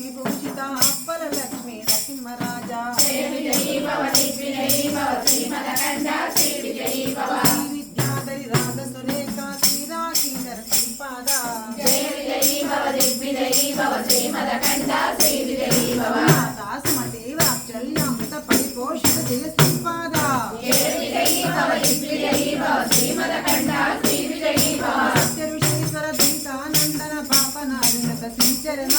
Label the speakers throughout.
Speaker 1: విభూషిత అప్పల లక్ష్మీ నరసింహరాజా
Speaker 2: జయ విజయీ భవ దిగ్విజయీ భవ శ్రీమదకంఠ శ్రీ విజయీ భవ
Speaker 1: విద్యాధరి రాధ సురేఖ శ్రీరాకింకర శ్రీపాద
Speaker 2: జయ విజయీ భవ దిగ్విజయీ భవ శ్రీమదకంఠ శ్రీ విజయీ భవ
Speaker 1: దాసమతే వాత్సల్యామృత పరిపోషిత జయ శ్రీపాద
Speaker 2: జయ విజయీ భవ దిగ్విజయీ భవ శ్రీమదకంఠ శ్రీ విజయీ భవ
Speaker 1: సత్య ఋషీశ్వర దీతానందన పాపనాయునక శ్రీచరణ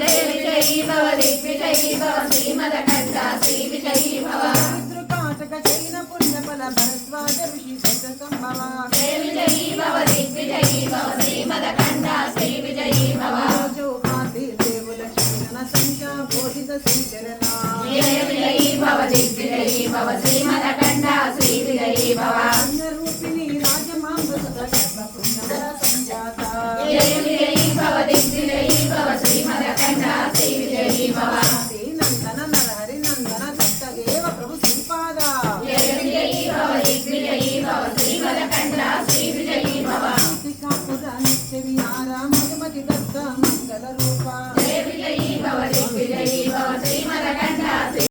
Speaker 2: జయ విజయీ భవ దిగ్విజయీ భవ శ్రీమదకంఠ శ్రీ విజయీ భవ
Speaker 1: పితృకాటక చైన పుణ్యఫల భరద్వాజ ఋషి సత సంభవ
Speaker 2: జయ విజయీ భవ దిగ్విజయీ భవ శ్రీమదకంఠ శ్రీ విజయీ భవ
Speaker 1: జోపాతి దేవుల క్షీణ సంఖ్య బోధిత శ్రీచరణ
Speaker 2: జయ విజయీ భవ దిగ్విజయీ భవ శ్రీమదకంఠ శ్రీ విజయీ భవ
Speaker 1: రూపిణి రాజమాంబ సత